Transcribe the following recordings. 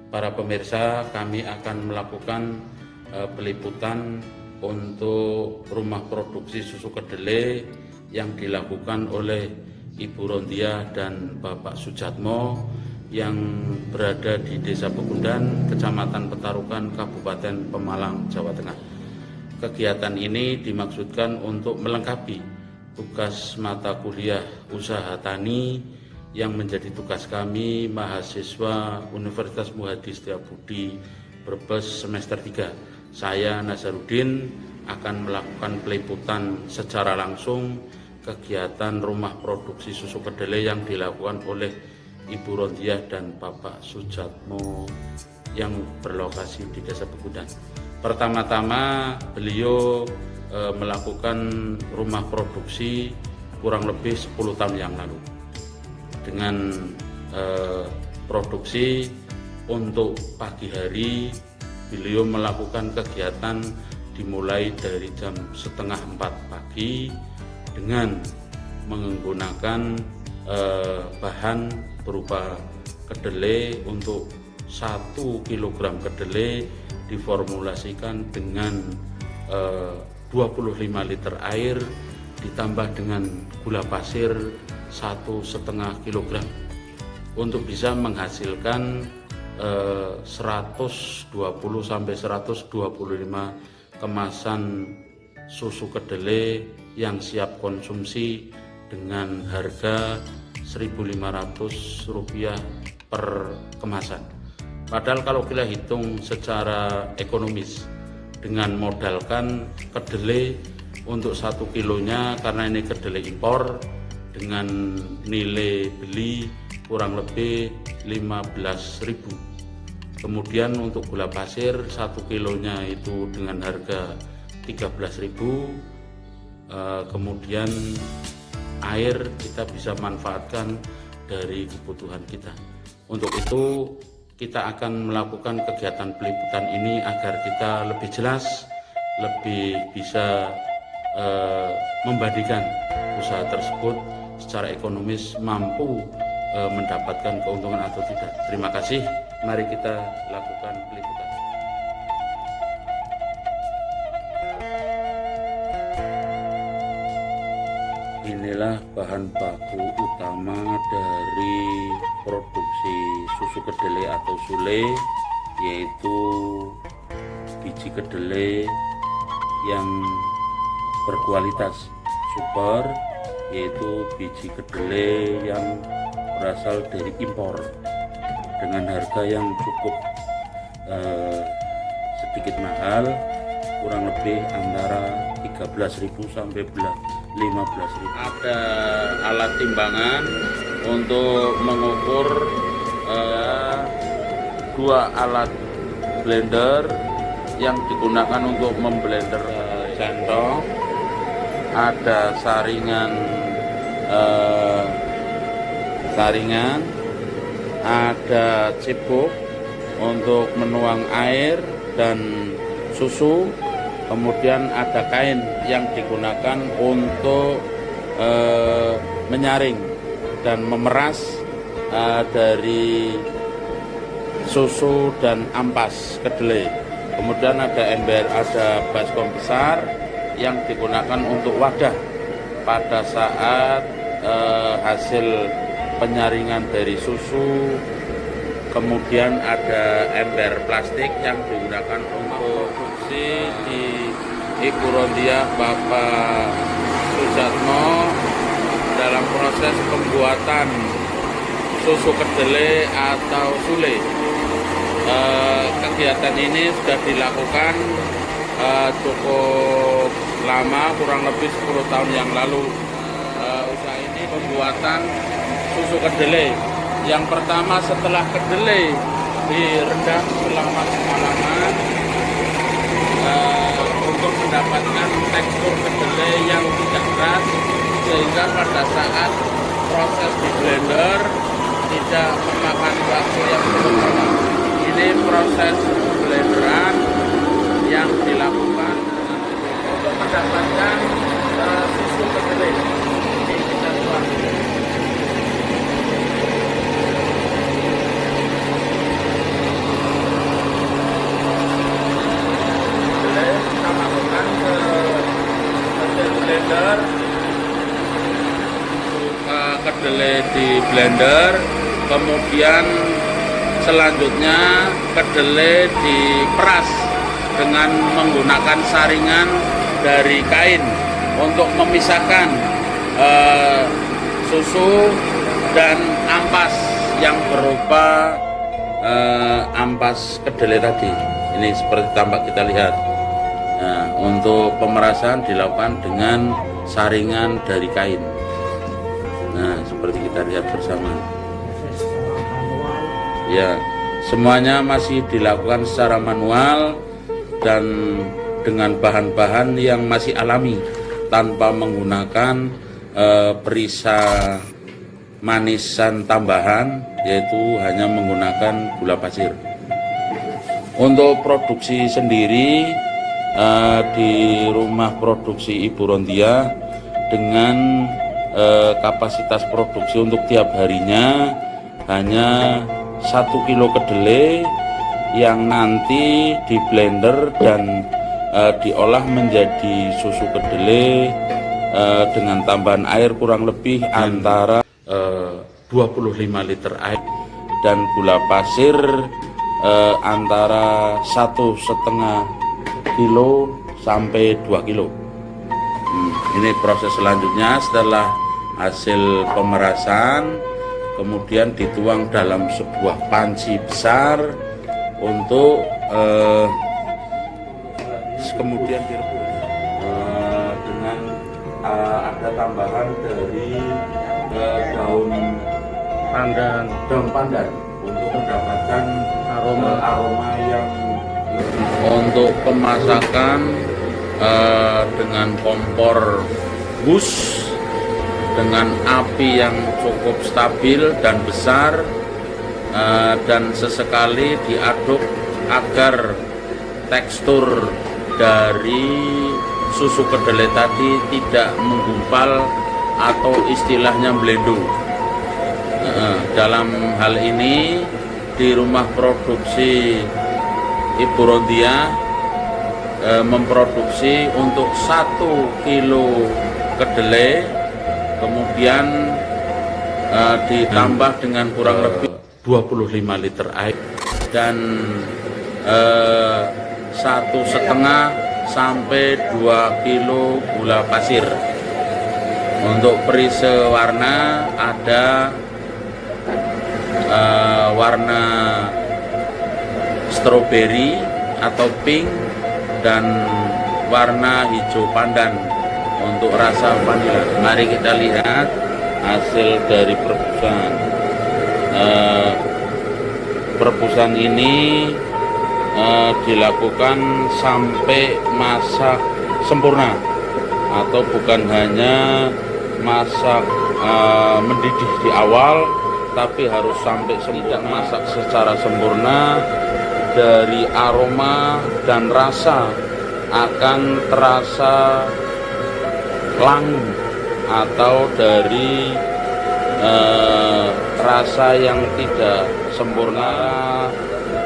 para pemirsa, kami akan melakukan peliputan untuk rumah produksi susu kedelai yang dilakukan oleh Ibu Rondia dan Bapak Sujatmo yang berada di Desa Pegundan, Kecamatan Petarukan, Kabupaten Pemalang, Jawa Tengah. Kegiatan ini dimaksudkan untuk melengkapi tugas mata kuliah usaha tani yang menjadi tugas kami mahasiswa Universitas Muhadi Setiabudi Brebes semester 3. Saya Nazarudin akan melakukan peliputan secara langsung kegiatan rumah produksi susu kedelai yang dilakukan oleh Ibu Rondia dan Bapak Sujatmo yang berlokasi di Desa Pegundan. Pertama-tama beliau melakukan rumah produksi kurang lebih 10 tahun yang lalu dengan produksi untuk pagi hari. Beliau melakukan kegiatan dimulai dari jam setengah 4 pagi dengan menggunakan bahan berupa kedelai. Untuk 1 kg kedelai diformulasikan dengan 25 liter air ditambah dengan gula pasir 1,5 kg untuk bisa menghasilkan 120 sampai 125 kemasan susu kedelai yang siap konsumsi dengan harga Rp1.500 per kemasan. Padahal kalau kita hitung secara ekonomis dengan modalkan kedelai untuk 1 kilonya, karena ini kedelai impor, dengan nilai beli kurang lebih 15.000. Kemudian untuk gula pasir 1 kilonya itu dengan harga 13.000. Kemudian air kita bisa manfaatkan dari kebutuhan kita. Untuk itu kita akan melakukan kegiatan peliputan ini agar kita lebih jelas, lebih bisa membandingkan usaha tersebut secara ekonomis mampu mendapatkan keuntungan atau tidak. Terima kasih. Mari kita lakukan peliputan. Inilah bahan baku utama dari produksi susu kedelai atau sule, yaitu biji kedelai yang berkualitas super, yaitu biji kedelai yang berasal dari impor dengan harga yang cukup sedikit mahal, kurang lebih antara 13.000 sampai 15.000. Ada alat timbangan untuk mengukur 2 alat blender yang digunakan untuk memblender centong, ada saringan, ada cibuk untuk menuang air dan susu, kemudian ada kain yang digunakan untuk menyaring dan memeras dari susu dan ampas kedelai. Kemudian ada ember, ada baskom besar yang digunakan untuk wadah pada saat hasil penyaringan dari susu. Kemudian ada ember plastik yang digunakan untuk produksi di Ibu Rondia Bapak Sujatmo dalam proses pembuatan susu kedelai atau sule. Kegiatan ini sudah dilakukan cukup lama, kurang lebih 10 tahun yang lalu. Usaha ini pembuatan susu kedelai. Yang pertama, setelah kedelai direndam selama semalaman untuk mendapatkan tekstur kedelai yang tidak keras, sehingga pada saat proses di blender tidak memakan waktu yang cukup lama. Ini proses blenderan yang dilakukan untuk mendapatkan susu kedelai. Ini kita tuang. di blender, kemudian selanjutnya kedelai diperas dengan menggunakan saringan dari kain untuk memisahkan susu dan ampas yang berupa ampas kedelai tadi. Ini seperti tampak kita lihat. Nah, untuk pemerasan dilakukan dengan saringan dari kain. Nah, seperti kita lihat bersama. Ya, semuanya masih dilakukan secara manual dan dengan bahan-bahan yang masih alami tanpa menggunakan perisa manisan tambahan, yaitu hanya menggunakan gula pasir. Untuk produksi sendiri di rumah produksi Ibu Rondia dengan kapasitas produksi untuk tiap harinya hanya 1 kilo kedelai yang nanti di blender dan diolah menjadi susu kedelai dengan tambahan air kurang lebih antara 25 liter air dan gula pasir antara 1,5 kilo sampai 2 kilo. Ini proses selanjutnya setelah hasil pemerasan, kemudian dituang dalam sebuah panci besar untuk kemudian direbus dengan ada tambahan dari daun pandan untuk mendapatkan aroma yang untuk pemasakan dengan kompor gus dengan api yang cukup stabil dan besar dan sesekali diaduk agar tekstur dari susu kedelai tadi tidak menggumpal atau istilahnya melendung. Dalam hal ini di rumah produksi Ibu Rondia memproduksi untuk 1 kilo kedelai, kemudian ditambah dengan kurang lebih 25 liter air dan 1,5 sampai 2 kilo gula pasir. Untuk perise warna ada warna stroberi atau pink dan warna hijau pandan untuk rasa vanila. Mari kita lihat hasil dari perebusan. Perebusan ini dilakukan sampai masak sempurna, atau bukan hanya masak mendidih di awal, tapi harus sampai tidak masak secara sempurna. Dari aroma dan rasa akan terasa langu, atau dari rasa yang tidak sempurna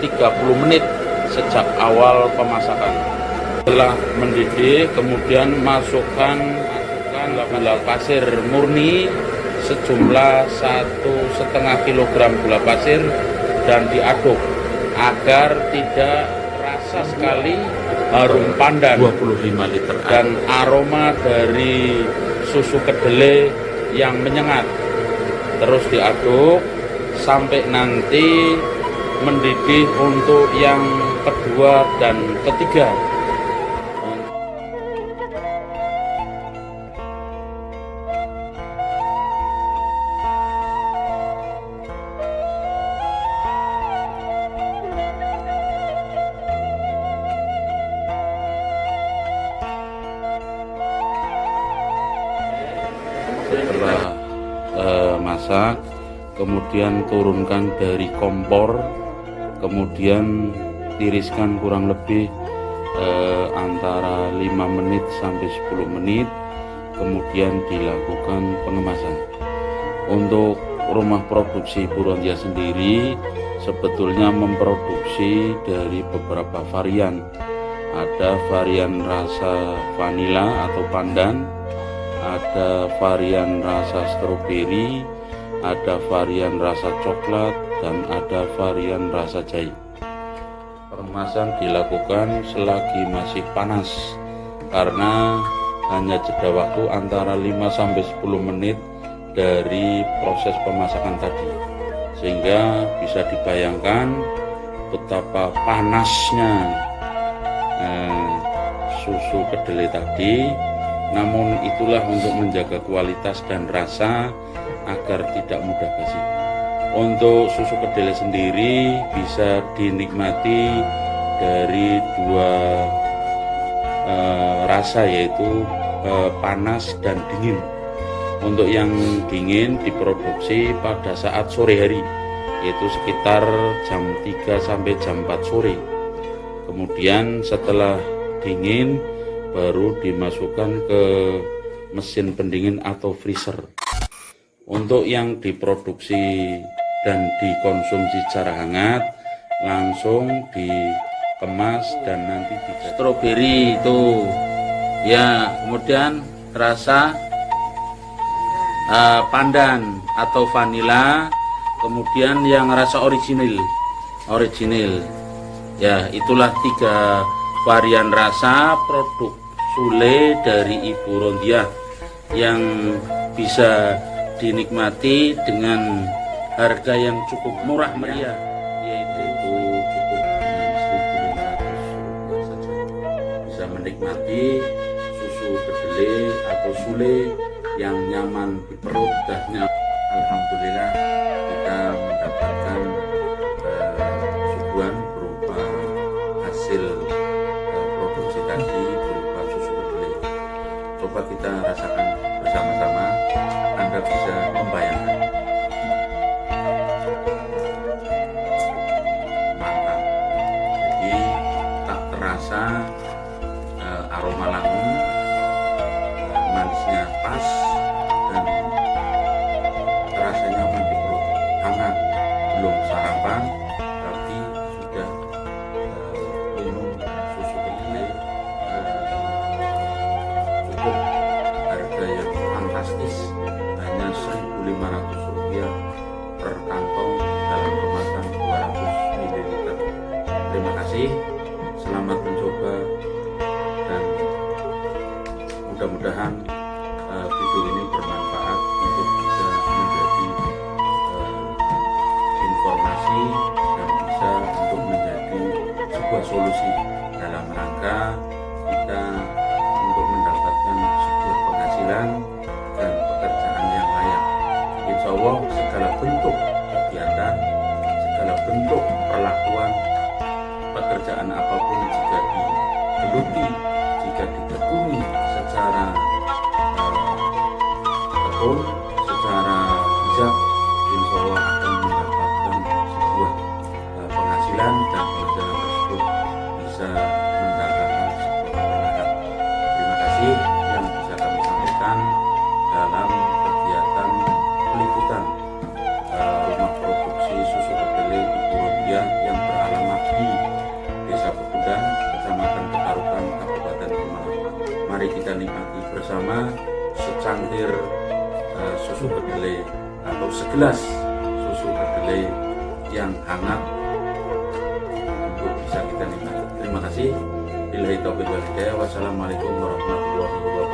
30 menit sejak awal pemasakan. Setelah mendidih, kemudian masukkan gula pasir murni sejumlah 1,5 kilogram gula pasir dan diaduk agar tidak terasa sekali harum pandan 25 liter dan aroma dari susu kedelai yang menyengat. Terus diaduk sampai nanti mendidih untuk yang kedua dan ketiga. Setelah masak, kemudian turunkan dari kompor, kemudian tiriskan kurang lebih antara 5 menit sampai 10 menit, kemudian dilakukan pengemasan. Untuk rumah produksi Ibu Rondia sendiri sebetulnya memproduksi dari beberapa varian. Ada varian rasa vanila atau pandan, ada varian rasa stroberi, ada varian rasa coklat, dan ada varian rasa jahe. Pengemasan dilakukan selagi masih panas karena hanya jeda waktu antara 5-10 menit dari proses pemasakan tadi, sehingga bisa dibayangkan betapa panasnya susu kedelai tadi. Namun itulah untuk menjaga kualitas dan rasa agar tidak mudah basi. Untuk susu kedelai sendiri bisa dinikmati dari dua rasa, yaitu panas dan dingin. Untuk yang dingin diproduksi pada saat sore hari, yaitu sekitar jam 3 sampai jam 4 sore. Kemudian setelah dingin baru dimasukkan ke mesin pendingin atau freezer. Untuk yang diproduksi dan dikonsumsi secara hangat, langsung dikemas dan nanti stroberi itu ya. Kemudian rasa pandan atau vanila, kemudian yang rasa original ya. Itulah 3 varian rasa produk Sule dari Ibu Rondiah yang bisa dinikmati dengan harga yang cukup murah meriah, yaitu cukup dengan Rp1.500 saja bisa menikmati susu kedelai atau Sule yang nyaman di perut dan alhamdulillah kita mendapatkan suguhan berupa hasil produksi tadi berupa susu kedelai. Coba kita rasakan bersama-sama, Anda bisa membayangkan. Mantap. Jadi tak terasa aroma langu, manisnya pas, dan terasa nyaman di perut, hangat. Belum sarapan tapi sudah minum susu kedelai. Cukup harga yang fantastis, hanya Rp1.500 per kantong dalam kemasan 200 ml. Terima kasih, selamat mencoba, dan mudah-mudahan video ini bermanfaat untuk bisa menjadi informasi dan bisa untuk menjadi sebuah solusi dalam rangka kita untuk mendapatkan sebuah penghasilan dan pekerjaan yang layak. Insya Allah segala bentuk kegiatan, segala bentuk perlakuan, pekerjaan apapun jika digeluti, jika ditekuni secara tekun, secara bijak, insya Allah akan mendapatkan sebuah penghasilan, dan penghasilan tersebut bisa mendatangkan sebuah keberkahan. Terima kasih yang bisa kami sampaikan dalam kegiatan peliputan rumah produksi susu kedelai Ibu Rondiah yang beralamat di Desa Pegundan, Kecamatan Petarukan, Kabupaten Pemalang. Mari kita nikmati bersama secangkir susu kedelai atau segelas susu kedelai yang hangat untuk bisa kita nikmati. Terima kasih. Billahi taufiq wal hidayah. Wassalamualaikum warahmatullahi wabarakatuh.